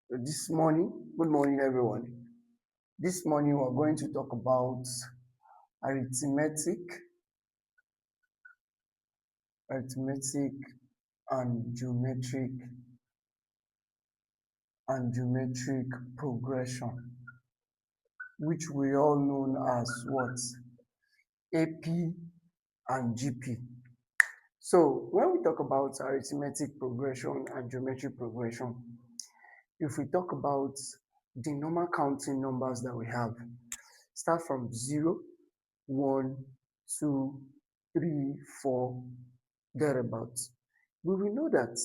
This morning, good morning, everyone. This morning, we're going to talk about arithmetic, arithmetic and geometric progression, which we all know as what? AP and GP. So, when we talk about arithmetic progression and geometric progression, if we talk about the normal counting numbers that we have, start from 0, 1, 2, 3, 4, thereabouts. We will know that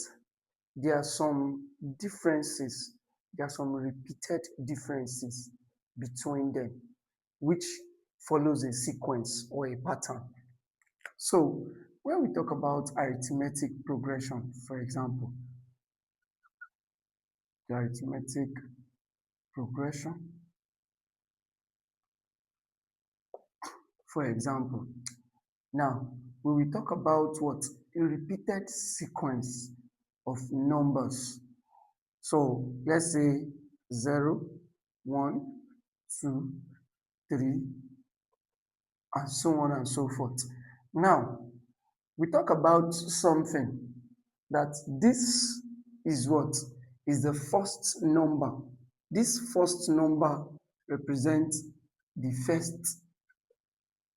there are some differences, there are some repeated differences between them, which follows a sequence or a pattern. So, when we talk about arithmetic progression, for example, the arithmetic progression, for example, now we will talk about what? A repeated sequence of numbers. So let's say 0, 1, 2, 3, and so on and so forth. Now, we talk about something that this is what? Is the first number. This first number represents the first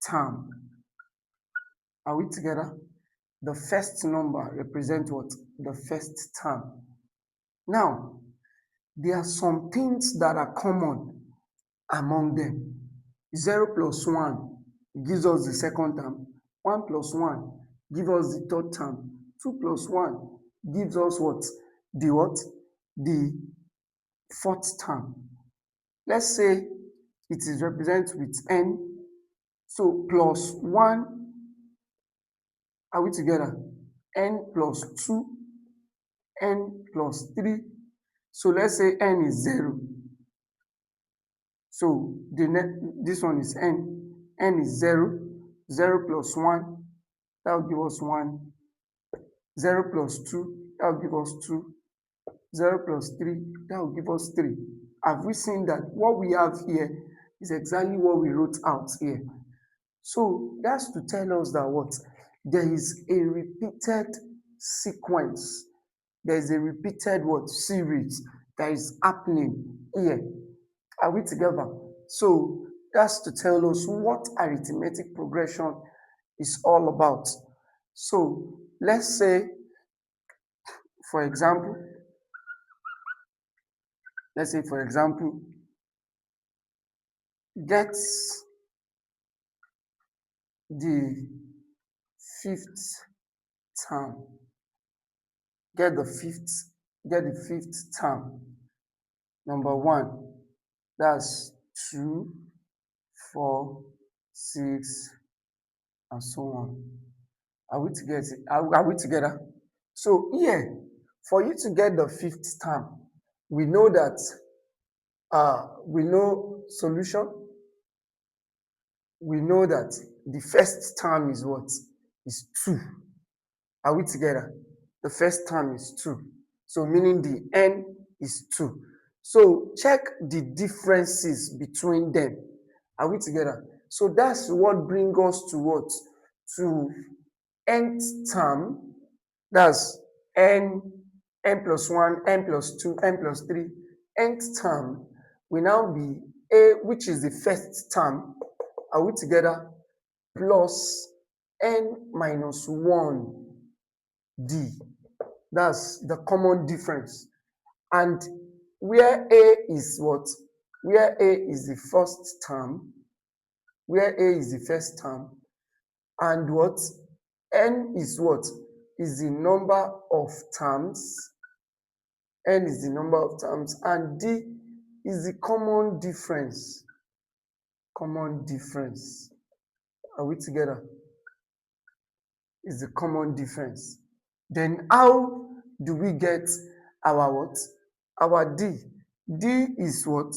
term. Are we together? The first number represents what? The first term. Now, there are some things that are common among them. 0 plus 1 gives us the second term. 1 plus 1 gives us the third term. 2 plus 1 gives us what? The what? The fourth term. Let's say it is represented with n. So plus 1, are we together? N plus 2, n plus 3. So let's say n is 0. So this one is n. N is 0. 0 plus 1, that will give us 1. 0 plus 2, that will give us 2. 0 plus 3, that will give us 3. Have we seen that what we have here is exactly what we wrote out here? So that's to tell us that what? There is a repeated sequence. There is a repeated what? Series that is happening here. Are we together? So that's to tell us what arithmetic progression is all about. So let's say, for example, get the fifth term. Get the fifth term. Number 1, that's 2, 4, 6, and so on. Are we together? Are we together? So here, for you to get the fifth term, we know that we know solution. We know that the first term is what? Is 2. Are we together? The first term is 2. So meaning the n is 2. So check the differences between them. Are we together? So that's what brings us to what? To nth term. That's n plus 1, n plus 2, n plus 3. Nth term will now be a, which is the first term. Are we together? Plus n minus 1 d. That's the common difference. And where a is what? Where a is the first term, where a is the first term, and what? N is what? Is the number of terms. N is the number of terms, and d is the common difference. Common difference. Are we together? Is the common difference. Then how do we get our what? Our d. D is what?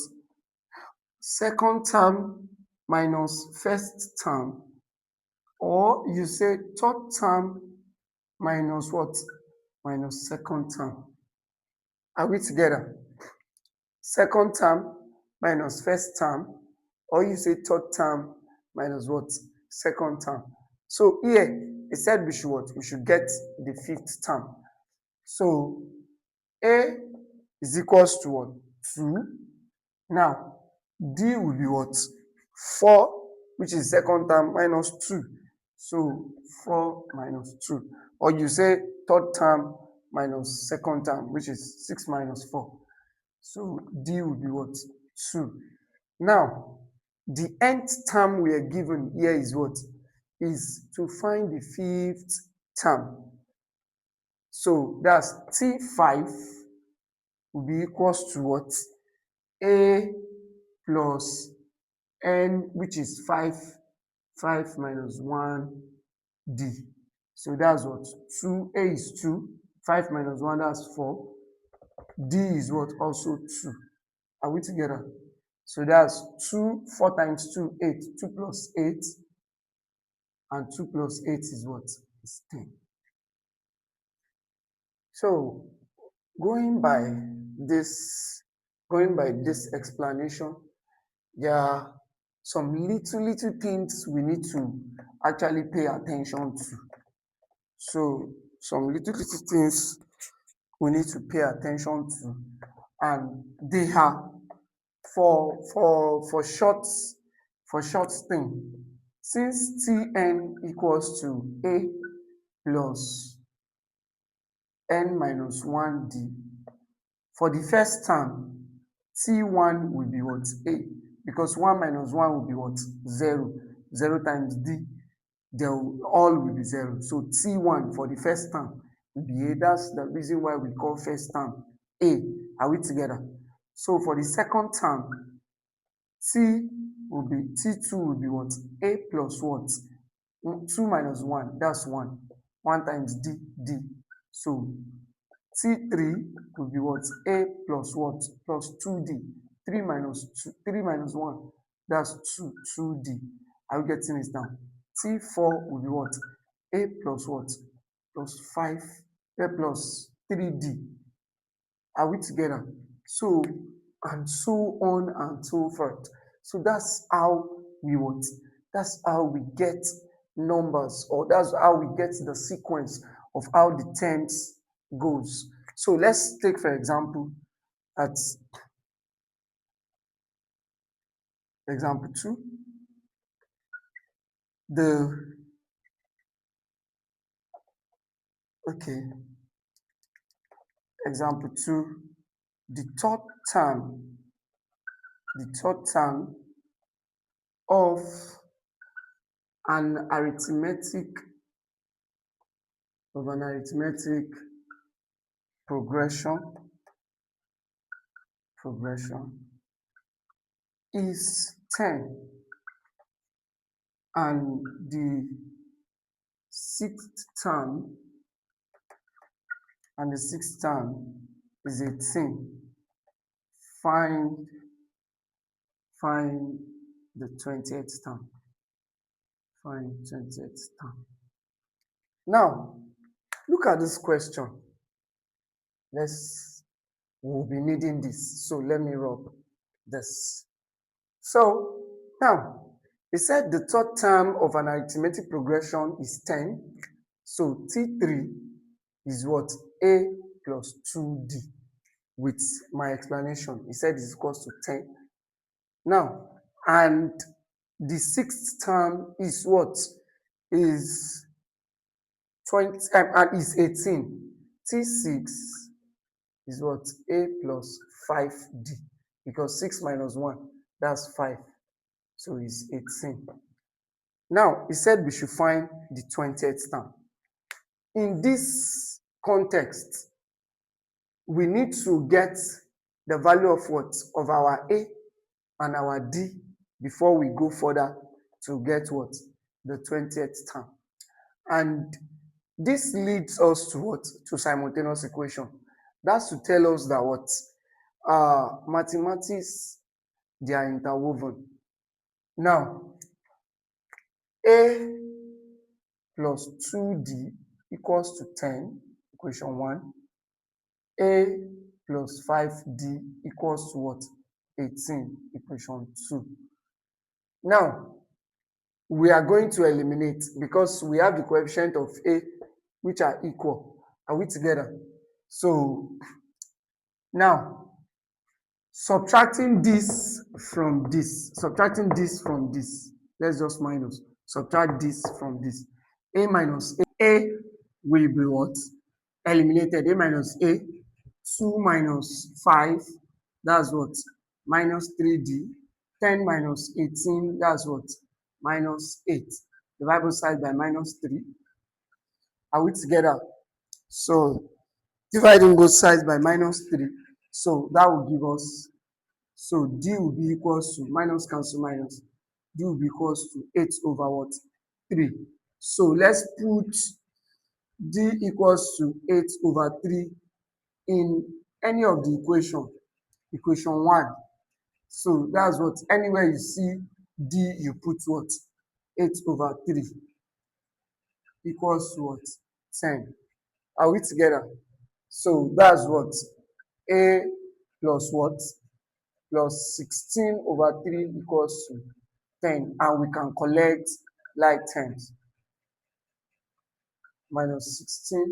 Second term minus first term, or you say third term minus what? Minus second term. Are we together? second term minus first term, or you say third term minus what? Second term. So here it said we should what? We should get the fifth term. So A is equals to what? 2. Now D will be what? 4, which is second term minus 2. So 4 minus 2. Or you say third term minus second term, which is 6 minus 4. So D will be what? 2. Now, the nth term we are given here is what? Is to find the fifth term. So that's T5 will be equals to what? A plus n, which is 5 minus 1 d. So that's what? 2. A is 2. 5 minus 1, that's 4. D is what? Also 2. Are we together? So that's 2. 4 times 2, 8. 2 plus 8. And 2 plus 8 is what? Is 10. So going by this explanation, there are some little things we need to actually pay attention to. So some little things we need to pay attention to, and they are for short thing. Since Tn equals to A plus n minus 1d, for the first term, T1 will be what? A. Because 1 minus 1 will be what? 0. 0 times d, all will be 0. So T1 for the first term will be A. That's the reason why we call first term A. Are we together? So for the second term, T2 will be what? A plus what? 2 minus 1, that's 1. 1 times d. So T3 will be what? A plus what? Plus 2d. 3 minus 1, that's 2d. Are we getting this down? T4 will be what? A plus what? Plus 5, A plus 3d. Are we together? So, and so on and so forth. So that's how we what? That's how we get numbers, or that's how we get the sequence of how the terms goes. So let's take, for example, at example 2, example 2, the third term of an arithmetic progression is 10, and the sixth term is 18. Find the 20th term. Now, look at this question. We'll be needing this. So let me rub this. So now, it said the third term of an arithmetic progression is 10. So T3 is what? A plus 2D. With my explanation, it said it's equals to 10. Now, and the sixth term is what? Is 20 and is 18. T6 is what? A plus 5D. Because 6 minus 1, that's 5. So it's 18. Now, he said we should find the 20th term. In this context, we need to get the value of what? Of our A and our D before we go further to get what? The 20th term. And this leads us to what? To simultaneous equation. That's to tell us that what? Mathematics, they are interwoven. Now, A plus 2D equals to 10, equation 1. A plus 5d equals to what? 18, equation 2. Now, we are going to eliminate because we have the coefficient of a which are equal. Are we together? So now, subtracting this from this, let's just minus, subtract this from this. A minus A will be what? Eliminated. A minus A, 2 minus 5, that's what? Minus 3D. 10 minus 18, that's what? Minus 8. Divide both sides by minus 3. Are we together? So, dividing both sides by minus 3. So, that will give us, so D will be equals to, minus cancel minus, D will be equals to 8 over what? 3. So, let's put D equals to 8 over 3 in any of the equation 1. So that's what, anywhere you see D, you put what? 8 over 3 equals to what? 10. Are we together? So that's what? A plus what? Plus 16 over 3 equals to 10. And we can collect like terms. Minus 16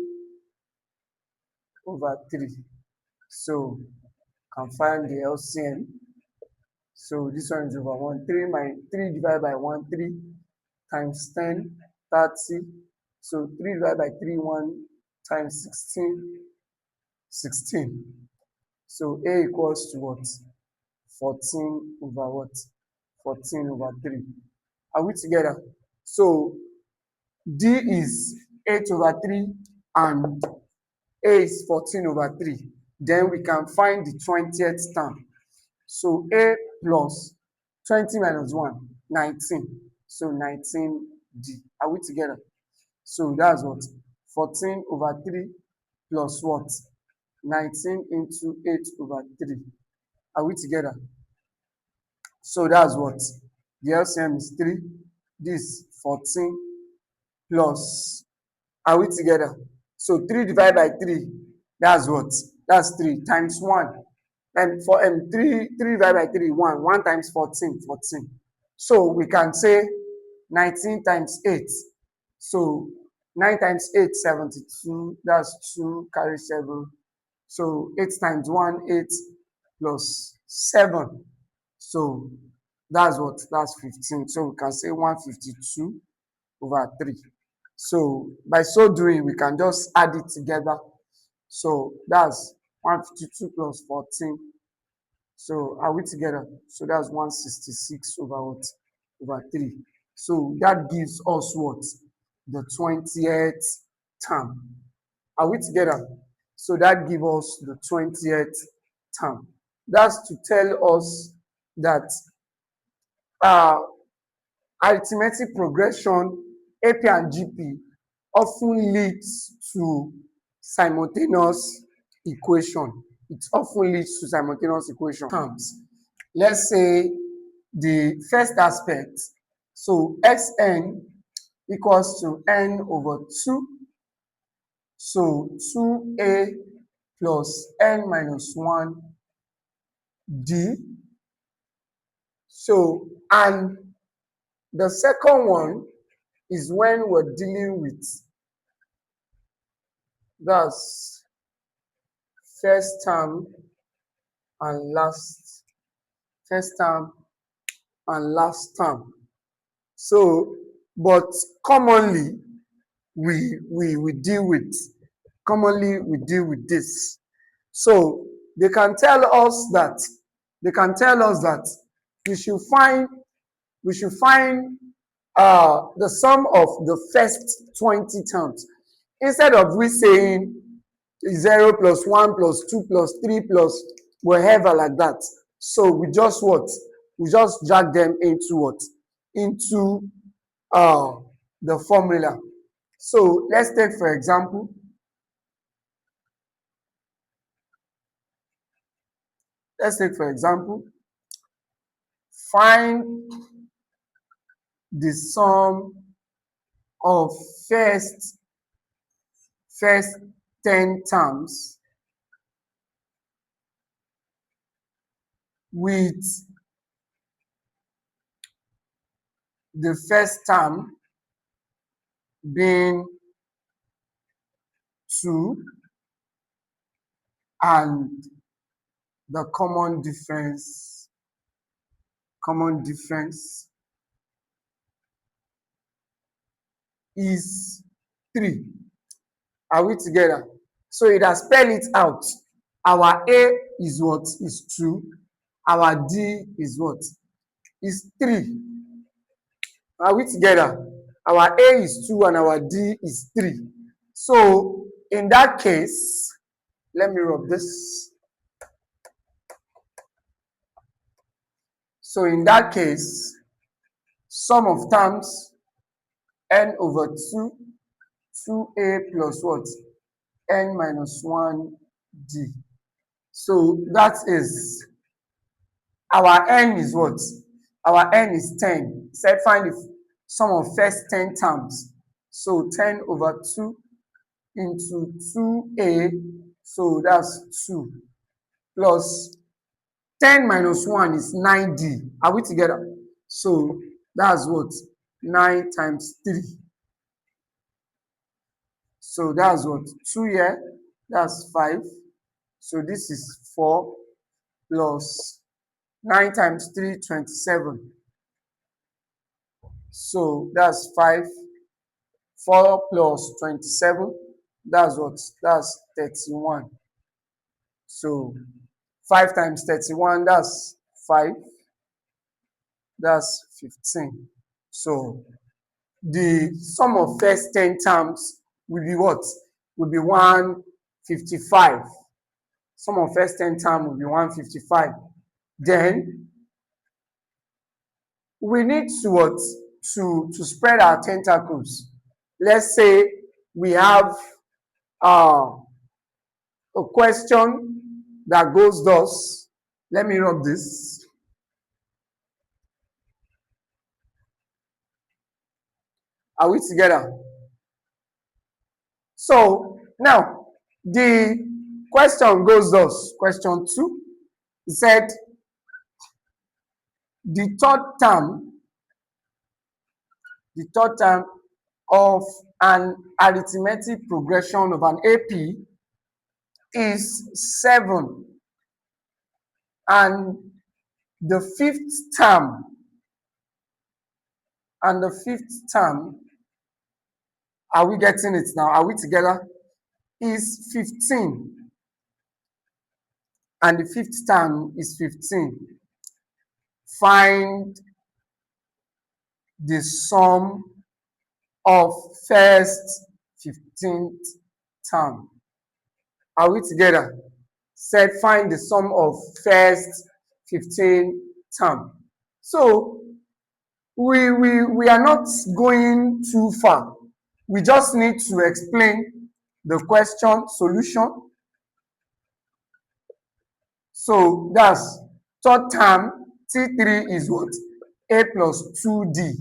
over 3. So can find the LCM. So this one is over 1. 3 divided by 1, 3 times 10, 30. So 3 divided by 3, 1 times 16, 16. So A equals to what? 14 over what? 14 over 3. Are we together? So D is 8 over 3 and A is 14 over 3. Then we can find the 20th term. So A plus 20 minus 1, 19. So 19D. Are we together? So that's what? 14 over 3 plus what? 19 into 8 over 3. Are we together? So that's what? The LCM is 3. This 14 plus. Are we together? So 3 divided by 3. That's what? That's 3 times 1. And for 3 divided by 3, 1. 1 times 14, 14. So we can say 19 times 8. So 9 times 8, 72. That's 2, carry 7. So 8 times 1, 8 plus 7. So that's what? That's 15. So we can say 152 over 3. So by so doing, we can just add it together. So that's 152 plus 14. So are we together? So that's 166 over what? Over 3. So that gives us what? The 20th term. Are we together? So that gives us the 20th term. That's to tell us that uh, arithmetic progression, AP and GP, often leads to simultaneous equation. It often leads to simultaneous equation terms. Let's say the first aspect, so Xn equals to n over 2. So 2a plus n minus 1 d. So, and the second one is when we're dealing with, that's first term and last, first term and last term. So, but commonly we deal with, this. So they can tell us that we should find the sum of the first 20 terms. Instead of we saying 0 plus 1 plus 2 plus 3 plus whatever like that. So we just what? We just drag them into what? Into the formula. So let's take for example, find the sum of first 10 terms with the first term being 2 and the common difference is 3. Are we together? So it has spelled it out. Our A is what? Is 2. Our D is what? Is 3. Are we together? Our A is 2 and our D is 3. So in that case, let me rub this. So in that case, sum of terms n over 2, 2a plus what? N minus 1d. So that is, our n is what? Our n is 10. Said find the sum of first 10 terms. So 10 over 2 into 2a, so that's 2, plus 10 minus 1 is 9d. Are we together? So that's what? 9 times 3. So that's what? 2 here, that's 5. So this is 4 plus 9 times 3, 27. So that's 5. 4 plus 27, that's what? That's 31. So 5 times 31, that's 5. That's 15. So the sum of first 10 terms will be what? Will be 155. Sum of first 10 terms will be 155. Then we need to what? To spread our tentacles. Let's say we have a question that goes thus. Let me rub this. Are we together? So now the question goes thus. Question 2. It said the third term of an arithmetic progression of an AP is 7, and the fifth term are we getting it now? Are we together? Is 15, and the fifth term is 15. Find the sum of first 15th term. Are we together? Said find the sum of first 15 term. So we are not going too far. We just need to explain the question solution. So that's third term, T3 is what? A plus 2D.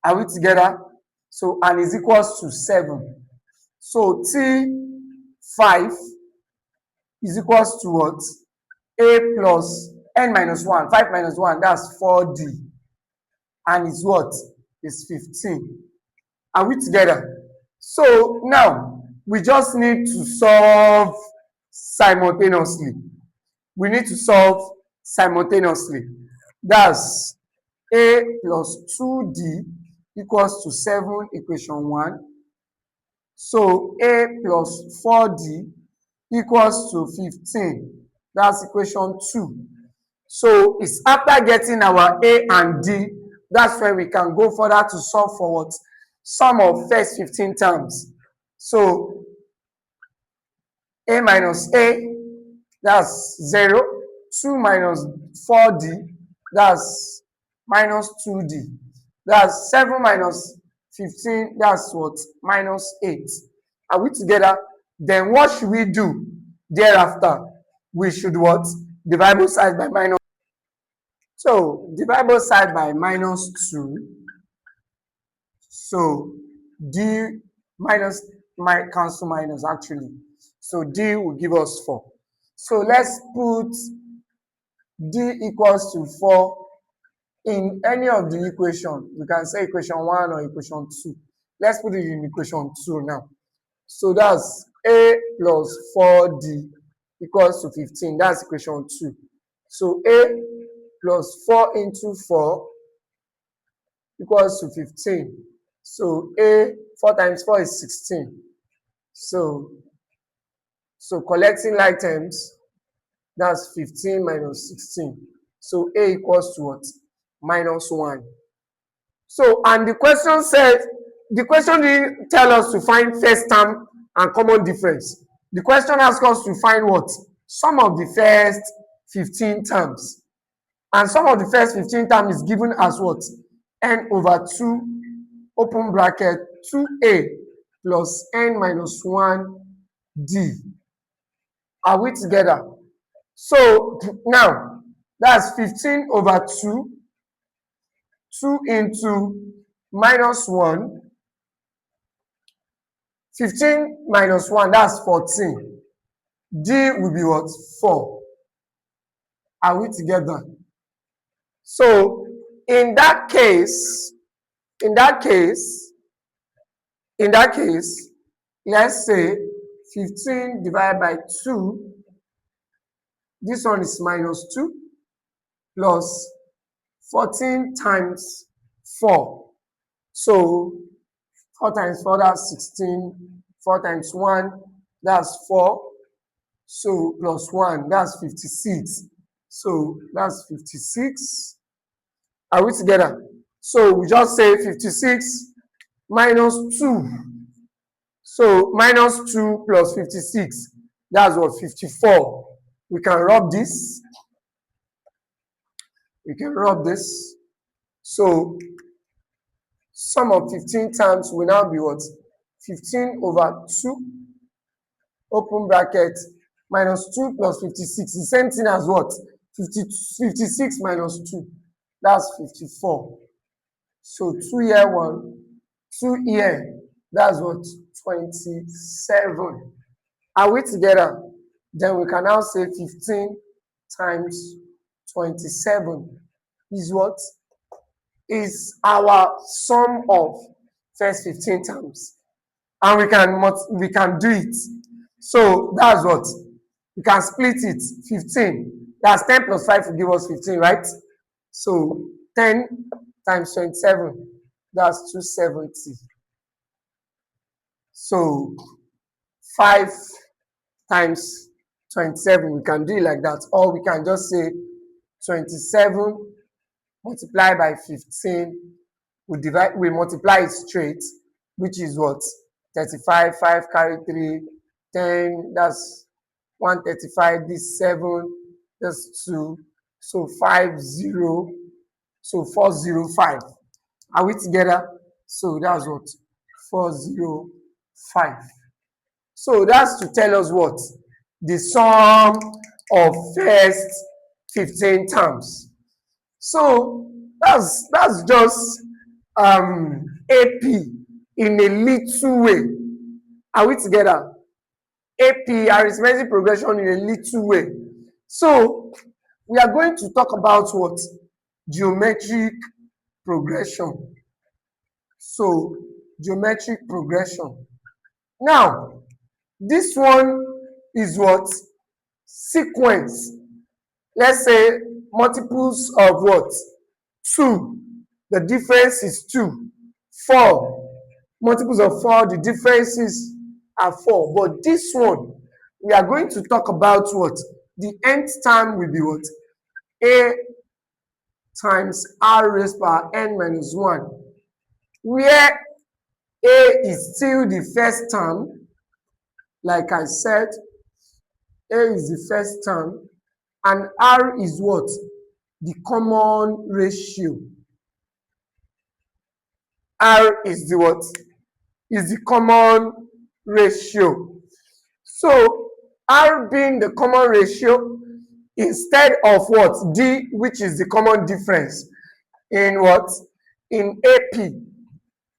Are we together? So and is equals to 7. So T5 is equals to what? A plus n minus 1. 5 minus 1, that's 4D. And it's what? It's 15. Are we together? So now we just need to solve simultaneously. We need to solve simultaneously. That's A plus 2D equals to 7, equation 1. So A plus 4D equals to 15. That's equation 2. So it's after getting our A and D, that's where we can go further to solve for what? Sum of first 15 terms. So A minus A, that's 0. 2 minus 4D, that's minus 2D. That's 7 minus 15, that's what? Minus 8. Are we together? Then what should we do thereafter? We should what? Divide both sides by minus. So divide both sides by minus 2. So D minus might cancel minus actually. So D will give us 4. So let's put D equals to 4 in any of the equation. We can say equation 1 or equation 2. Let's put it in equation 2 now. So that's A plus 4D equals to 15. That's equation 2. So A plus 4 into 4 equals to 15. So A, 4 times 4 is 16. So collecting like terms, that's 15 minus 16. So A equals to what? Minus 1. So, and the question said, the question didn't tell us to find first term and common difference. The question asked us to find what? Sum of the first 15 terms. And sum of the first 15 terms is given as what? N over 2, open bracket, 2A plus N minus 1D. Are we together? So now, that's 15 over 2, 2 into minus 1, 15 minus 1, that's 14. D will be what? 4. Are we together? So in that case, let's say 15 divided by 2, this one is minus 2, plus 14 times 4. So 4 times 4, that's 16. 4 times 1, that's 4. So plus 1, that's 56. So that's 56. Are we together? So we just say 56 minus 2. So minus 2 plus 56. That's what? 54. We can rub this. So sum of 15 terms will now be what? 15 over 2, open bracket, minus 2 plus 56. The same thing as what? 56 minus 2. That's 54. So 2 here 1, 2 here. That's what? 27. Are we together? Then we can now say 15 times 27 is what? Is our sum of first 15 terms. And we can do it. So that's what? We can split it. 15. That's 10 plus 5 will give us 15, right? So 10 times 27, that's 270. So 5 times 27, we can do it like that. Or we can just say 27 multiplied by 15. We multiply it straight, which is what? 35, 5 carry 3, 10, that's 135, this 7, that's 2, so 50, so 405. Are we together? So that's what? 405. So that's to tell us what? The sum of first 15 terms. So that's just AP in a little way. Are we together? AP, arithmetic progression in a little way. So we are going to talk about what? Geometric progression. So geometric progression. Now, this one is what? Sequence. Let's say multiples of what? 2. The difference is 2. 4. Multiples of 4, the differences are 4. But this one, we are going to talk about what? The nth term will be what? A times r raised power n minus 1. Where A is still the first term, like I said, A is the first term, and R is what? The common ratio. R is the what? Is the common ratio. So R being the common ratio, instead of what? D, which is the common difference in what? In AP.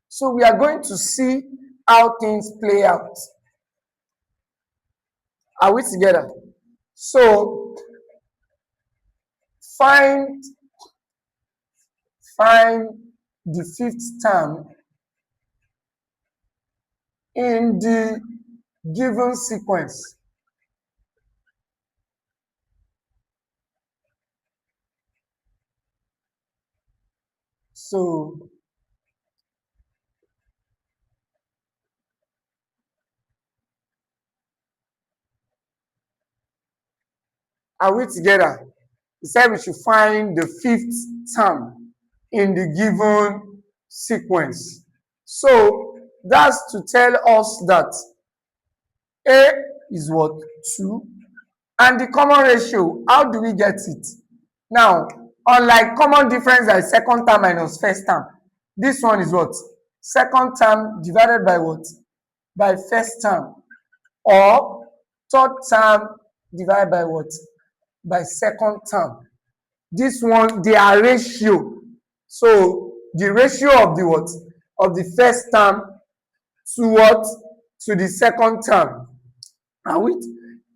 So we are going to see how things play out. Are we together? So Find find the fifth term in the given sequence. So are we together? He said we should find the fifth term in the given sequence. So that's to tell us that A is what? 2. And the common ratio, how do we get it? Now, unlike common difference like second term minus first term, this one is what? Second term divided by what? By first term. Or third term divided by what? By second term. This one, they are ratio. So the ratio of the what? Of the first term to what? To the second term. Are we?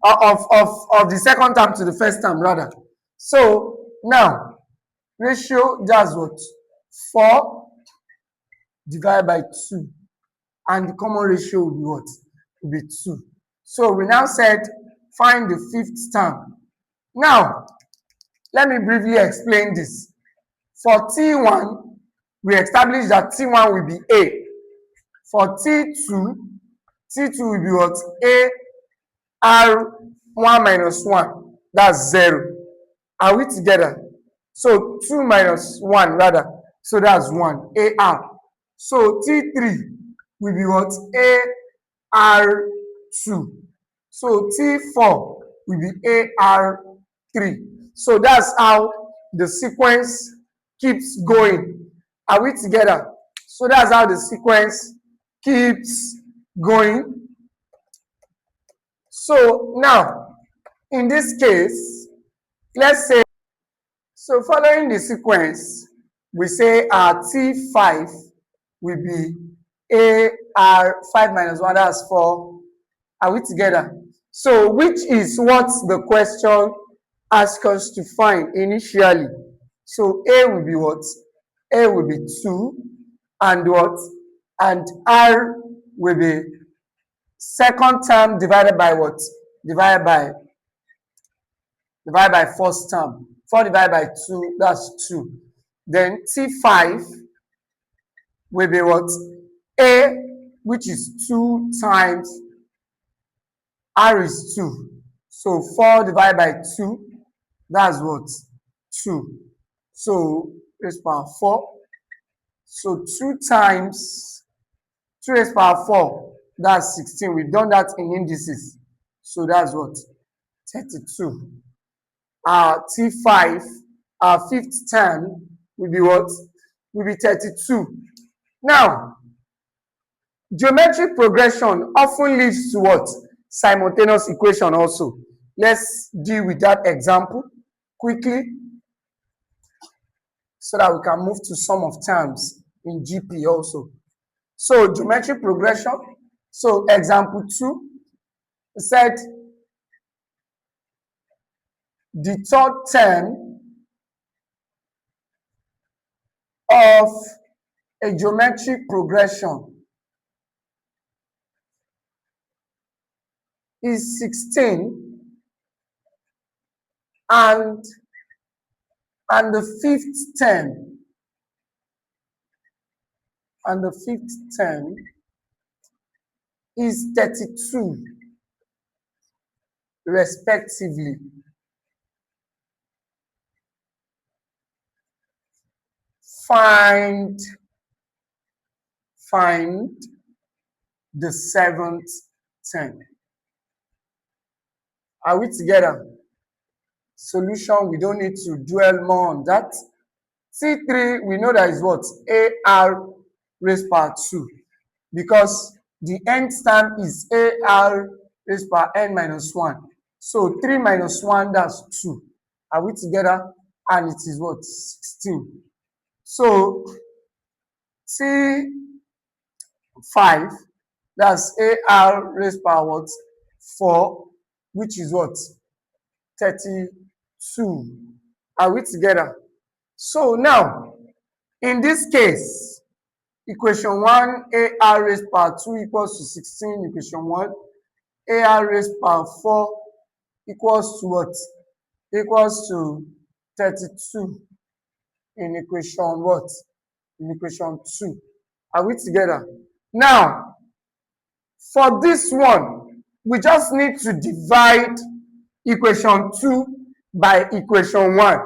Of the second term to the first term, rather. So now, ratio, that's what? 4 divided by 2. And the common ratio will be what? Will be 2. So we now said, find the fifth term. Now, let me briefly explain this. For T1, we established that T1 will be A. For T2, T2 will be what? A R1 minus 1. That's 0. Are we together? So 2 minus 1 rather. So that's 1. AR. So T3 will be what? AR2. So T4 will be AR3. So that's how the sequence keeps going. Are we together? So that's how the sequence keeps going. So now, in this case, let's say, so following the sequence, we say our T5 will be AR5 minus 1, that's 4. Are we together? So which is what the question asks us to find initially. So A will be what? A will be 2, and what? And R will be second term divided by what? Divided by first term. 4 divided by 2, that's 2. Then T5 will be what? A, which is 2 times R is 2. So 4 divided by 2, that's what? 2. So raised power 4. So 2 times 2 raised power 4, that's 16. We've done that in indices. So that's what? 32. Our T5, our fifth term will be what? Will be 32. Now, geometric progression often leads to what? Simultaneous equation also. Let's deal with that example quickly so that we can move to some of terms in GP also. So, geometric progression. So, example 2 said the third term of a geometric progression is 16, and the fifth term is 32 respectively. Find the seventh term. Are we together? Solution, we don't need to dwell more on that. T3, we know that is what? AR raised power 2. Because the nth term is AR raised power n minus 1. So 3 minus 1, that's 2. Are we together? And it is what? 16. So T5, that's AR raised power what? 4, which is what? 32. Are we together? So now, in this case, equation 1, AR raised power 2 equals to 16, equation 1, AR raised power 4 equals to what? Equals to 32 in equation what? In equation 2. Are we together? Now, for this one, we just need to divide equation 2 by equation 1.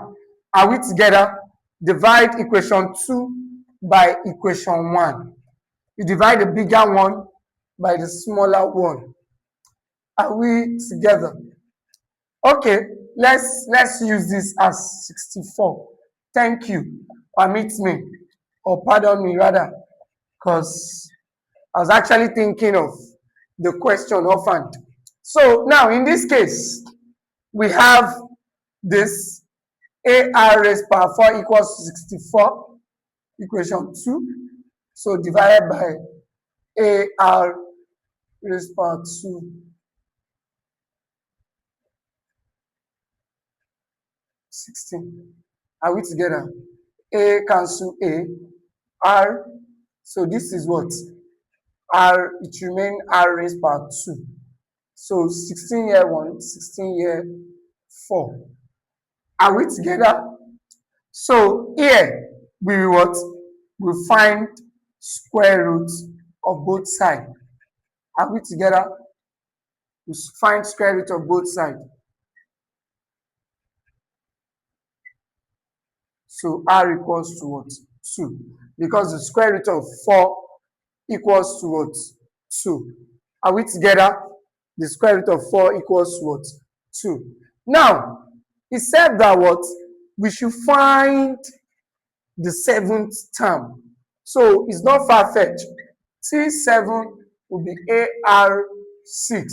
Are we together? Divide equation 2 by equation 1. You divide the bigger one by the smaller one. Are we together? Okay, let's use this as 64. Thank you. Permit me, or pardon me rather, because I was actually thinking of the question offhand. So now in this case, we have this AR raised power 4 equals to 64, equation 2. So divided by AR raised power 2, 16. Are we together? A cancel A, R. So this is what? R, it remain R raised power 2. So 16 here 1, 16 here 4. Are we together? So here we will what? We find square root of both sides. Are we together? We find square root of both sides. So R equals to what? 2. Because the square root of 4 equals to what? 2. Are we together? The square root of 4 equals to what? 2. Now, it said that what? We should find the 7th term. So it's not far-fetched. T7 will be AR6.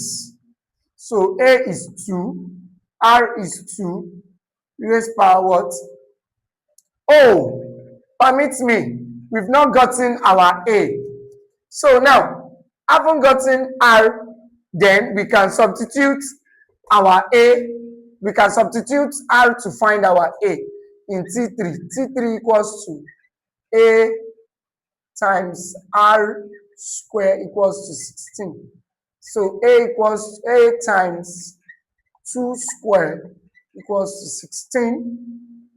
So A is 2, R is 2, raised power what? Oh, permit me, we've not gotten our A. So now, having gotten R, then we can substitute our A. We can substitute R to find our A in T3. T3 equals to A times R square equals to 16. So A equals A times 2 square equals to 16.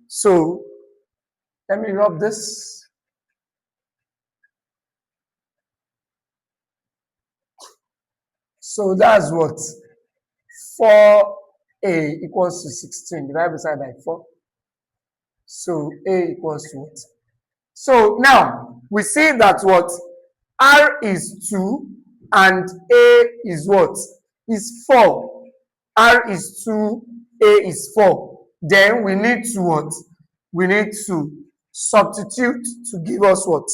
So let me rub this. So that's what? 4A equals to 16 divided by 4. So A equals to what? So now we see that what? R is 2 and A is what? Is 4. R is 2, A is 4. Then we need to what? We need to substitute to give us what?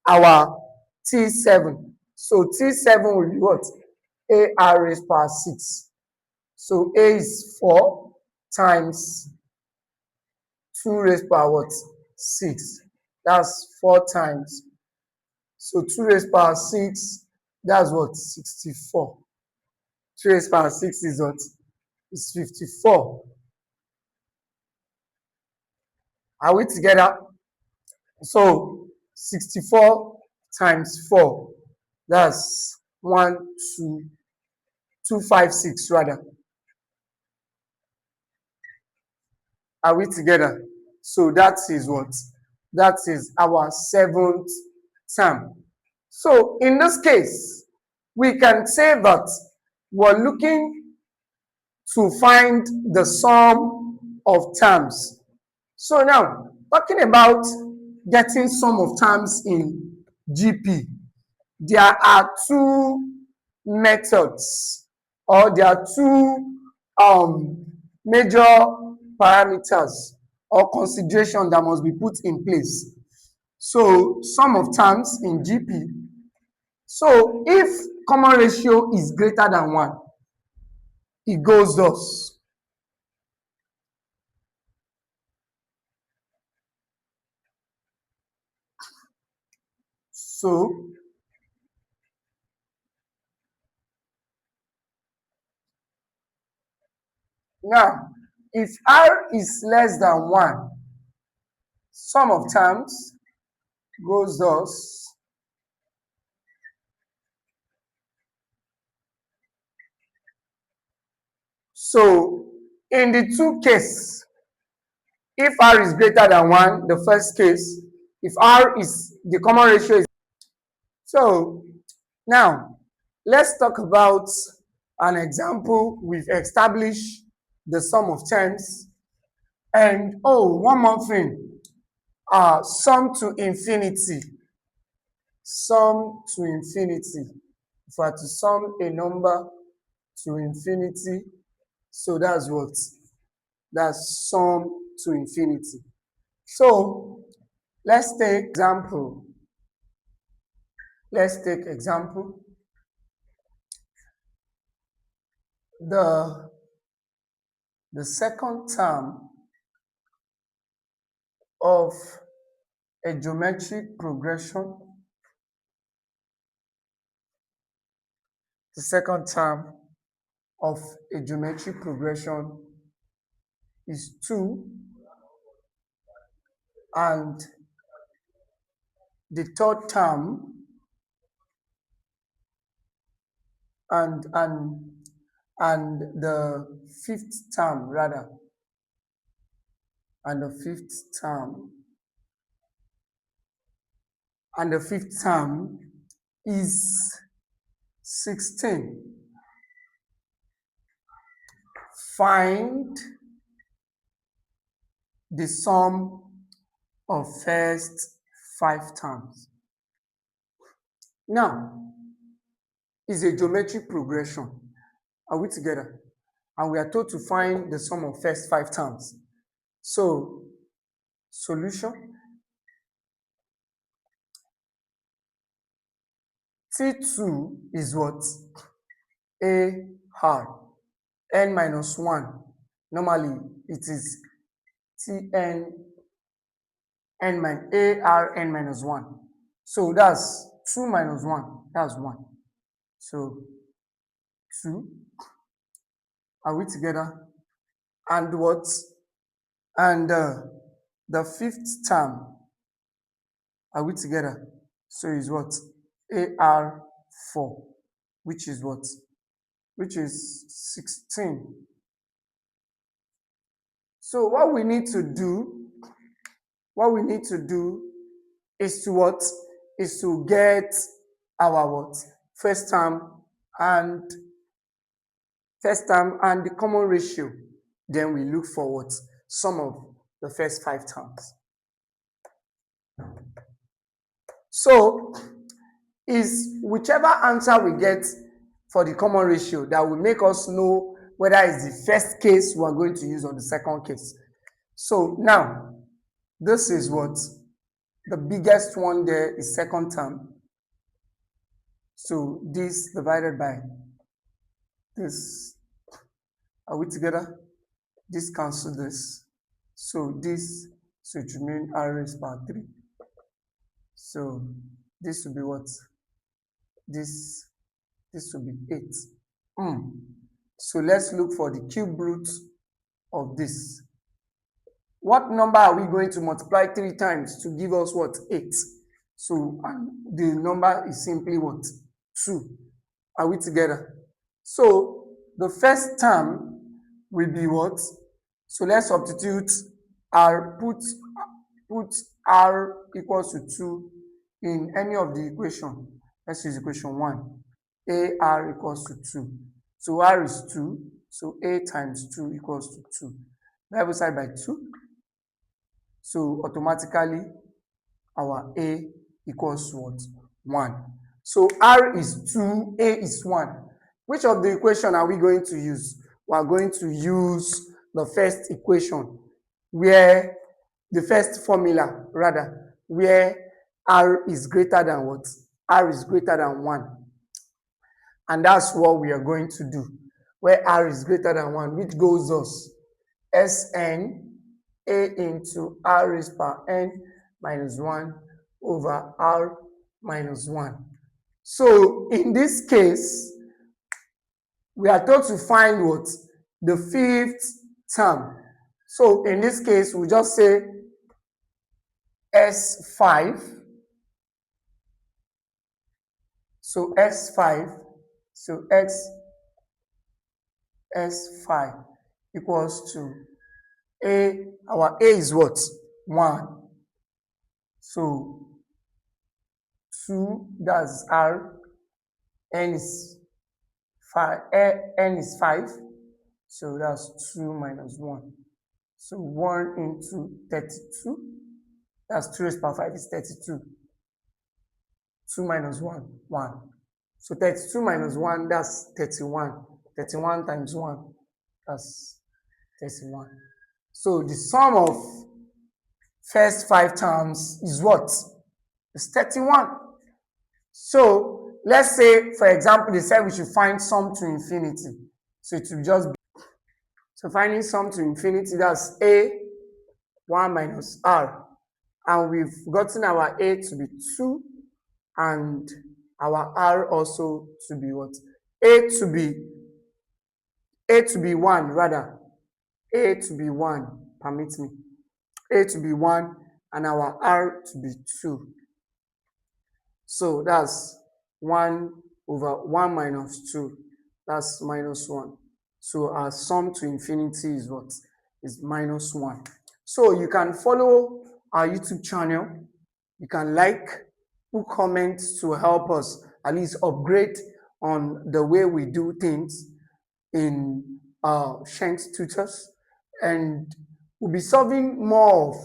Our T7. So T7 will be what? AR raised power 6. So A is 4 times 2 raised power what? 6. That's 4 times. So 2 raised power 6, that's what? 64. 2 raised power 6 is what? Is 54. Are we together? So 64 times 4, that's 1, 2, 256 rather. Are we together? So that is what? That is our 7th term. So in this case, we can say that we're looking to find the sum of terms. So now, talking about getting sum of terms in GP, there are two methods, or there are two major parameters or consideration that must be put in place. So sum of terms in GP. So if common ratio is greater than 1, it goes thus. So now if r is less than 1, sum of terms goes thus. So in the two cases, if r is greater than 1, the first case, if r is the common ratio is. So now let's talk about an example. We've established the sum of terms, and one more thing, sum to infinity. Sum to infinity. If I to sum a number to infinity, so that's what? That's sum to infinity. So let's take example. Let's take example. The second term of a geometric progression, the second term of a geometric progression is 2, and the third term and the fifth term rather, and the fifth term is 16. Find the sum of first 5 terms. Now, it's a geometric progression. Are we together? And we are told to find the sum of first 5 terms. So, solution. T2 is what? AR. N minus 1. Normally, it is Tn AR n minus 1. So that's 2 minus 1. That's 1. So 2. Are we together? And what? And the fifth term. Are we together? So is what? AR4. Which is what? Which is 16. So what we need to do is to what? Is to get our what? First term and the common ratio. Then we look for what? Sum of the first 5 terms. So is whichever answer we get for the common ratio that will make us know whether it's the first case we are going to use or the second case. So now, this is what? The biggest one there is second term. So this divided by this. Are we together? This cancel this. So this, so it remains r raised power 3. So this will be what? This will be 8. So let's look for the cube root of this. What number are we going to multiply 3 times to give us what? 8. So the number is simply what? 2. Are we together? So the first term will be what? So let's substitute r, put r equals to 2 in any of the equation. Let's use equation 1. AR equals to 2. So r is 2. So a times 2 equals to 2. Divide side by 2. So automatically our a equals to what? 1. So r is 2, a is 1. Which of the equation are we going to use? We are going to use the first equation, where the first formula rather, where r is greater than what? R is greater than 1. And that's what we are going to do, where r is greater than 1, which goes us Sn a into r raised power n minus 1 over r minus 1. So in this case, we are told to find what? The fifth term. So in this case, we'll just say S5. So S5, so S5 equals to A, our A is what? 1. So 2, that's R, N is 5, N is 5, so that's 2 minus 1. So 1 into 32, that's 2 raised to the power 5 is 32. 2 minus 1, 1. So 32 minus 1, that's 31. 31 times 1, that's 31. So the sum of first 5 terms is what? It's 31. So let's say, for example, they said we should find sum to infinity. So it will just be, so finding sum to infinity, that's A, 1 minus R. And we've gotten our A to be 2 and our R also to be what? A to be 1 rather. A to be 1, permit me. A to be 1 and our R to be 2. So that's 1 over 1 minus 2. That's minus 1. So our sum to infinity is what? Is minus 1. So you can follow our YouTube channel. You can like, put comments to help us at least upgrade on the way we do things in Shank's Tutors. And we'll be solving more of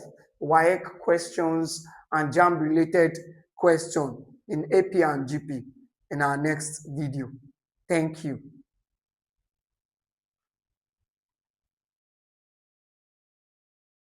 WAEC questions and JAM related questions in AP and GP in our next video. Thank you.